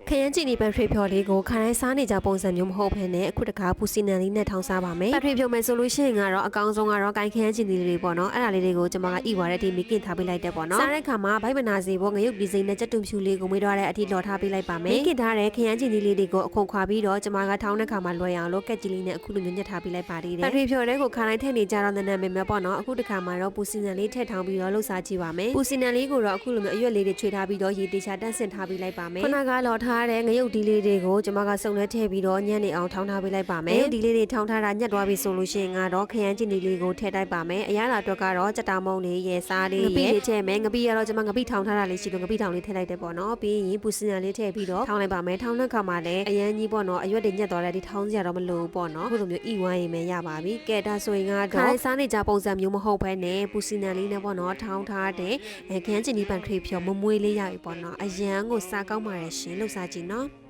ခရမ်းချီနီဘက်ထရီဖြော်လေးကိုခါတိုင်းစားနေကြပုံစံမျိုးမဟုတ်ဘဲနဲ့အခုတခါပူစီနန်လေးနဲ့ထောင်းစားပါမယ်။ဘက်ထရီဖြော်မယ်ဆိုလို့ရှိရင်ကတော့အကောင်းဆုံးကတော့ကိုင်ခရမ်းချီနီလေးပေါ့နော်။အဲ့ဒါလေးတွေကိုကျွန်မကဣွာတဲ့ဒီမီကင်ထားပေးလိုက်တယ်ပေါ့နော်။စားတဲ့ခါမှာဗိုက်မနာစီဖို့ငရုတ်ဒီဇိုင်းနဲ့ကြက်တူဖြူလေးကိုမွေးထားတဲ့အထိလော်ထားပေးလိုက်ပါမယ်။မီကင်ထားတဲ့ခရမ်းချီနီလေးတွေကိုအခုခွာပြီးတော့ကျွန်မကထောင်းတဲ့ခါမှာလွှဲအောင်လို့ကက်ကြီးလေးနဲ့အခုလိုမျိုးညှက်ထားပေးလိုက်ပါသေးတယ်။ဘက်ထရီဖြော်လေးကိုခါတိုင်းထည့်နေကြတော့နည်းနည်းပဲပေါ့နော်။အခုတခါမှာတော့ပူစီနန်လေးထည့်ထောင်းပြီးတော့လှုပ်စားကြည့်ပါမယ်။ပူစီနန်လေးကိုတော့အခုလိုမျိုးအရွက်လေးတွေချွေထားပြီးတော့ရေတေချာတန့်စင်ထားပေးလိုက်ပါမယ်။ခုနကလော်ထားတဲ့ငရုတ်ဒီလေးတွေကိုကျွန်မကစုံနဲ့ထည့်ပြီးတော့ညံ့နေအောင်ထောင်းထားပေးလိုက်ပါမယ်ဒီလေးတွေထောင်းထားတာညက်သွားပြီဆိုလို့ရှိရင်ကတော့ခရမ်းချီနီလေးကိုထည့်တိုက်ပါမယ်အရသာအတွက်ကတော့ကြက်တာမုံလေးရဲ့စားလေးရဲ့ငပိလေးထည့်မယ်ငပိကတော့ကျွန်မငပိထောင်းထားတာလေးရှိလို့ငပိထောင်းလေးထည့်လိုက်တယ်ပေါ့နော်ပြီးရင်ပူစင်ရလေးထည့်ပြီးတော့ထောင်းလိုက်ပါမယ်ထောင်းတဲ့ခါမှာလည်းအရန်ကြီးပေါ့နော်အရွက်တွေညက်သွားတဲ့ဒီထောင်းစရာတော့မလိုဘူးပေါ့နော်အခုလိုမျိုးဣဝမ်းရင်ပဲရပါပြီကဲဒါဆိုရင်ကတော့ခိုင်းစားနေကြပုံစံမျိုးမဟုတ်ဘဲနဲ့ပူစင်ရလေးနဲ့ပေါ့နော်ထောင်းထားတဲ့ခရမ်းချီနီပန်ခရီဖြော်မမွေးလေးရပြီပေါ့နော်အရန်ကိုစားကောင်းပါတယ်ရှင်လှုပ်စားကြည့်နော်